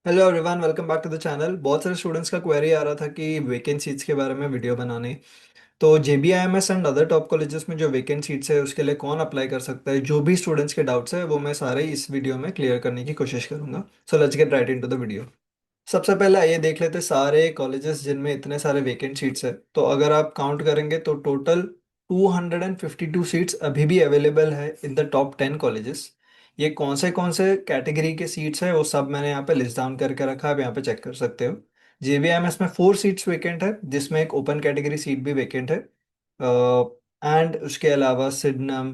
Hello everyone, welcome back to the channel. बहुत सारे students का क्वेरी आ रहा था कि वेकेंट सीट्स के बारे में वीडियो बनाने। तो JBIMS and other top colleges में जो वेकेंट सीट्स है उसके लिए कौन अप्लाई कर सकता है, जो भी स्टूडेंट्स के डाउट्स है वो मैं सारे इस वीडियो में क्लियर करने की कोशिश करूंगा। So let's get right into the video. सबसे पहले आइए देख लेते हैं सारे कॉलेजेस जिनमें इतने सारे वेकेंट सीट्स है। तो अगर आप काउंट करेंगे तो टोटल 252 सीट्स अभी भी अवेलेबल है इन द टॉप 10 कॉलेजेस। ये कौन से कैटेगरी के सीट्स है वो सब मैंने यहाँ पे लिस्ट डाउन करके रखा है, आप यहाँ पे चेक कर सकते हो। जेबीएमएस में 4 सीट्स वेकेंट है जिसमें एक ओपन कैटेगरी सीट भी वेकेंट है। एंड उसके अलावा सिडनम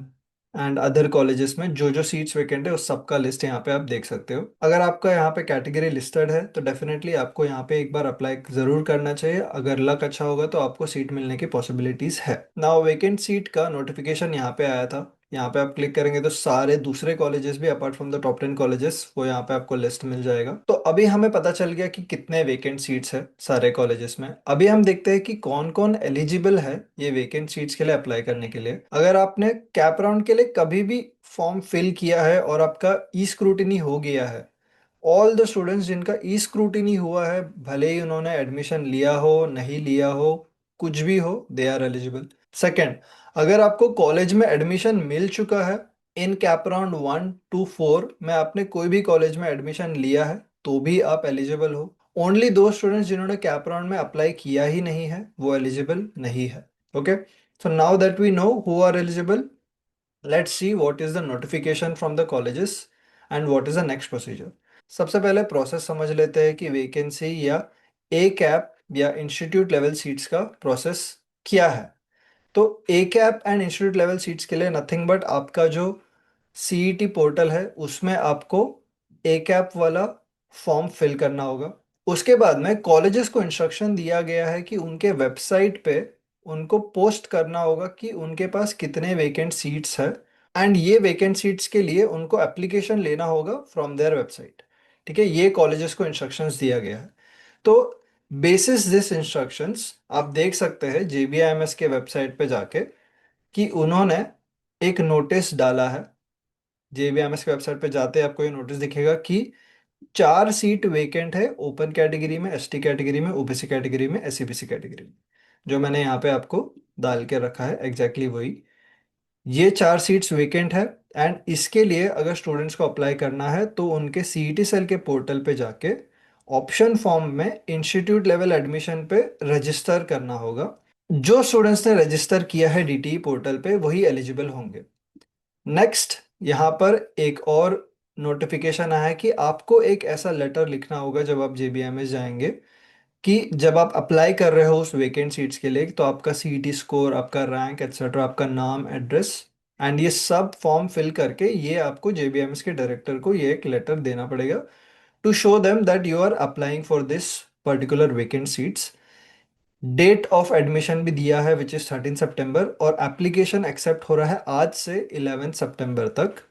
एंड अदर कॉलेजेस में जो जो सीट्स वेकेंट है उस सब का लिस्ट यहाँ पे आप देख सकते हो। अगर आपका यहाँ पे कैटेगरी लिस्टेड है तो डेफिनेटली आपको यहाँ पे एक बार अप्लाई ज़रूर करना चाहिए। अगर लक अच्छा होगा तो आपको सीट मिलने की पॉसिबिलिटीज़ है। नाउ वेकेंट सीट का नोटिफिकेशन यहाँ पे आया था। यहाँ पे आप क्लिक करेंगे तो सारे दूसरे कॉलेजेस भी apart from the top 10 colleges वो यहाँ पे आपको लिस्ट मिल जाएगा। तो अभी हमें पता चल गया कि कितने वेकेंट सीट्स है सारे कॉलेजेस में। अभी हम देखते हैं कि कौन कौन एलिजिबल है ये वेकेंट सीट्स के लिए अप्लाई करने के लिए। अगर आपने कैप राउंड के लिए कभी भी फॉर्म फिल किया है और आपका ई स्क्रूटिनी हो गया है, ऑल द स्टूडेंट्स जिनका ई स्क्रूटिनी हुआ है, भले ही उन्होंने एडमिशन लिया हो नहीं लिया हो, कुछ भी हो, दे आर एलिजिबल। सेकेंड, अगर आपको कॉलेज में एडमिशन मिल चुका है इन कैप राउंड 1 to 4 में, आपने कोई भी कॉलेज में एडमिशन लिया है तो भी आप एलिजिबल हो। ओनली दो स्टूडेंट्स जिन्होंने कैप राउंड में अप्लाई किया ही नहीं है वो एलिजिबल नहीं है। Okay, so now that we know who are eligible, let's see what is the notification from the colleges and what is the next procedure. सबसे पहले प्रोसेस समझ लेते हैं कि वैकेंसी या ए कैप या इंस्टीट्यूट लेवल सीट्स का process क्या है। तो a CAP and institute level seats के लिए नथिंग बट आपका जो सीईटी पोर्टल है उसमें आपको ए कैप वाला फॉर्म फिल करना होगा। उसके बाद में कॉलेजेस को इंस्ट्रक्शन दिया गया है कि उनके वेबसाइट पे उनको पोस्ट करना होगा कि उनके पास कितने वेकेंट सीट्स है। एंड ये वेकेंट सीट्स के लिए उनको एप्लीकेशन लेना होगा फ्रॉम देयर वेबसाइट। ठीक है, ये कॉलेजेस को इंस्ट्रक्शंस दिया गया है। तो बेसिस दिस इंस्ट्रक्शंस आप देख सकते हैं जेबीआईएमएस के वेबसाइट पे जाके कि उन्होंने एक नोटिस डाला है। जेबीएमएस के वेबसाइट पे जाते आपको ये नोटिस दिखेगा कि 4 सीट वेकेंट है ओपन कैटेगरी में, एसटी कैटेगरी में, ओबीसी कैटेगरी में, एससीबीसी कैटेगरी में। जो मैंने यहाँ पे आपको डाल के रखा है एग्जैक्टली वही। ये 4 सीट्स वेकेंट है। एंड इसके लिए अगर स्टूडेंट्स को अप्लाई करना है तो उनके सीईटी सेल के पोर्टल पे जाके ऑप्शन फॉर्म में इंस्टीट्यूट लेवल एडमिशन पे रजिस्टर करना होगा। जो स्टूडेंट्स ने रजिस्टर किया है डीटीई पोर्टल पे वही एलिजिबल होंगे। नेक्स्ट, यहाँ पर एक और नोटिफिकेशन आया है कि आपको एक ऐसा लेटर लिखना होगा जब आप जेबीएमएस जाएंगे कि जब आप अप्लाई कर रहे हो उस वेकेंट सीट्स के लिए तो आपका सीईटी स्कोर, आपका रैंक एटसेट्रा, आपका नाम, एड्रेस एंड ये सब फॉर्म फिल करके ये आपको जेबीएमएस के डायरेक्टर को ये एक लेटर देना पड़ेगा to show them that you are applying for this particular vacant seats. Date of admission भी दिया है विच इज 13 सितंबर, और एप्लीकेशन एक्सेप्ट हो रहा है आज से 11 सितंबर तक।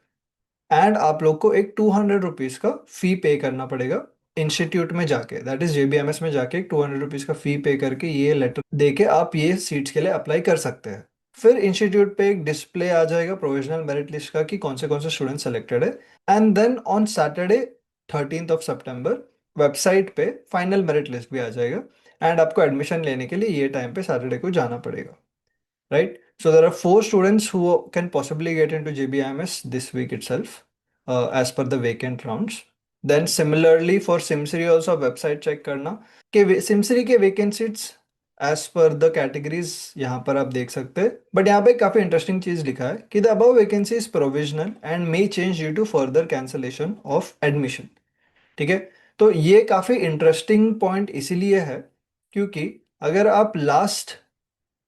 एंड आप लोग को एक 200 रुपीज का फी पे करना पड़ेगा इंस्टीट्यूट में जाके, दैट इज जेबीएमएस में जाके 200 रुपीज का फी पे करके ये लेटर दे के आप ये सीट्स के लिए अप्लाई कर सकते हैं। फिर इंस्टीट्यूट पे एक डिस्प्ले आ जाएगा प्रोविजनल मेरिट लिस्ट का कि कौन से स्टूडेंट सेलेक्टेड है। एंड देन ऑन सैटरडे 13 सितंबर वेबसाइट पे फाइनल मेरिट लिस्ट भी आ जाएगा। एंड आपको एडमिशन लेने के लिए ये टाइम पे सैटरडे को जाना पड़ेगा। Right? So there are 4 students who can possibly get into JBIMS this week itself, as per the vacant rounds. Then similarly for Simsri also website check करना कि Simsri के vacancies as per the categories यहाँ पर आप देख सकते हैं। But यहाँ पे काफी इंटरेस्टिंग चीज लिखा है कि the above vacancy is provisional and may change due to further cancellation of admission। ठीक है, तो ये काफी इंटरेस्टिंग पॉइंट इसीलिए है क्योंकि अगर आप लास्ट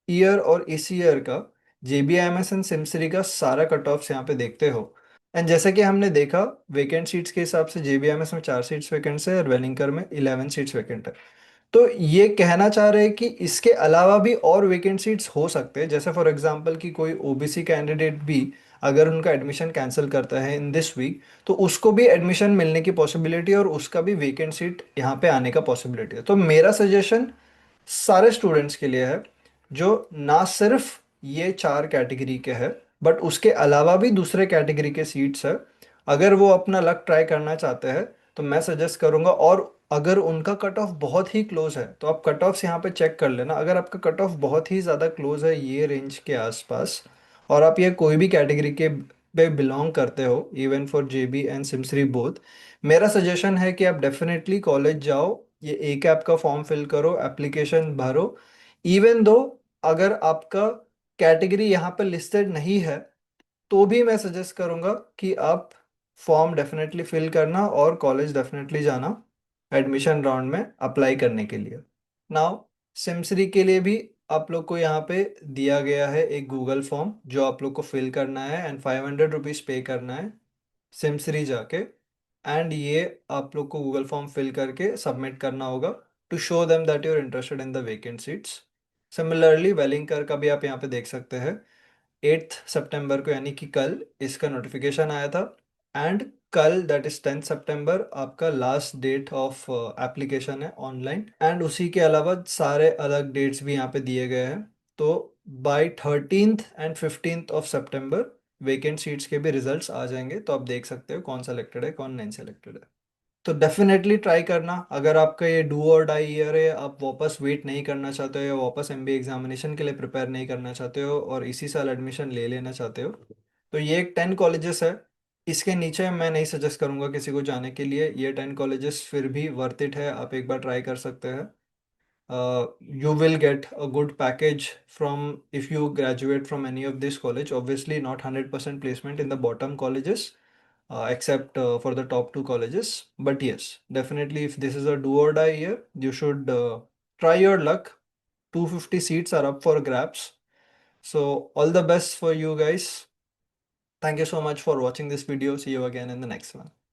ईयर और इस ईयर का जेबीआईएमएस एंड सिमसरी का सारा कट ऑफ्स यहाँ पे देखते हो, एंड जैसा कि हमने देखा वेकेंट सीट्स के हिसाब से जेबीआईएमएस में 4 सीट्स वैकेंट है और वेलिंगकर में 11 सीट्स वैकेंट है। तो ये कहना चाह रहे हैं कि इसके अलावा भी और वेकेंट सीट्स हो सकते हैं, जैसे फॉर एग्जांपल कि कोई ओबीसी कैंडिडेट भी अगर उनका एडमिशन कैंसिल करता है इन दिस वीक तो उसको भी एडमिशन मिलने की पॉसिबिलिटी है और उसका भी वेकेंट सीट यहाँ पे आने का पॉसिबिलिटी है। तो मेरा सजेशन सारे स्टूडेंट्स के लिए है जो ना सिर्फ ये 4 कैटेगरी के हैं बट उसके अलावा भी दूसरे कैटेगरी के सीट्स है, अगर वो अपना लक ट्राई करना चाहते हैं तो मैं सजेस्ट करूंगा। और अगर उनका कट ऑफ बहुत ही क्लोज है तो आप कट ऑफ्स यहाँ पे चेक कर लेना। अगर आपका कट ऑफ बहुत ही ज़्यादा क्लोज है ये रेंज के आसपास, और आप ये कोई भी कैटेगरी के पे बिलोंग करते हो, इवन फॉर जेबी एंड सिमसरी बोथ, मेरा सजेशन है कि आप डेफिनेटली कॉलेज जाओ, ये ए कैप का फॉर्म फिल करो, एप्लीकेशन भरो। इवन दो अगर आपका कैटेगरी यहाँ पे लिस्टेड नहीं है, तो भी मैं सजेस्ट करूंगा कि आप फॉर्म डेफिनेटली फिल करना और कॉलेज डेफिनेटली जाना एडमिशन राउंड में अप्लाई करने के लिए। नाउ सिमसरी के लिए भी आप लोग को यहाँ पे दिया गया है एक गूगल फॉर्म जो आप लोग को फिल करना है एंड 500 रुपीज़ पे करना है सिमसरी जाके। एंड ये आप लोग को गूगल फॉर्म फिल करके सबमिट करना होगा to show them that you are interested in the vacant seats. Similarly Welingkar का भी आप यहाँ पे देख सकते हैं, 8 सितंबर को यानी कि कल इसका नोटिफिकेशन आया था। एंड कल दैट इज 10 सितंबर आपका लास्ट डेट ऑफ एप्लीकेशन है ऑनलाइन। एंड उसी के अलावा सारे अलग डेट्स भी यहाँ पे दिए गए हैं। तो by 13th and 15th of सितंबर वेकेंट सीट्स के भी रिजल्ट्स आ जाएंगे, तो आप देख सकते हो कौन सेलेक्टेड है कौन नहीं सेलेक्टेड है। तो डेफिनेटली ट्राई करना। अगर आपका ये डू और डाई ईयर है, आप वापस वेट नहीं करना चाहते हो या वापस एमबीए एग्जामिनेशन के लिए प्रिपेयर नहीं करना चाहते हो और इसी साल एडमिशन ले लेना चाहते हो, तो ये एक 10 कॉलेजेस है। इसके नीचे मैं नहीं सजेस्ट करूंगा किसी को जाने के लिए। ये 10 कॉलेजेस फिर भी वर्थ इट है, आप एक बार ट्राई कर सकते हैं। You will get a good package from if you graduate from any of this college. Obviously, not 100% placement in the bottom colleges, except for the top two colleges. But yes, definitely, if this is a do or die year, you should try your luck. 250 seats are up for grabs. So, all the best for you guys. Thank you so much for watching this video. See you again in the next one.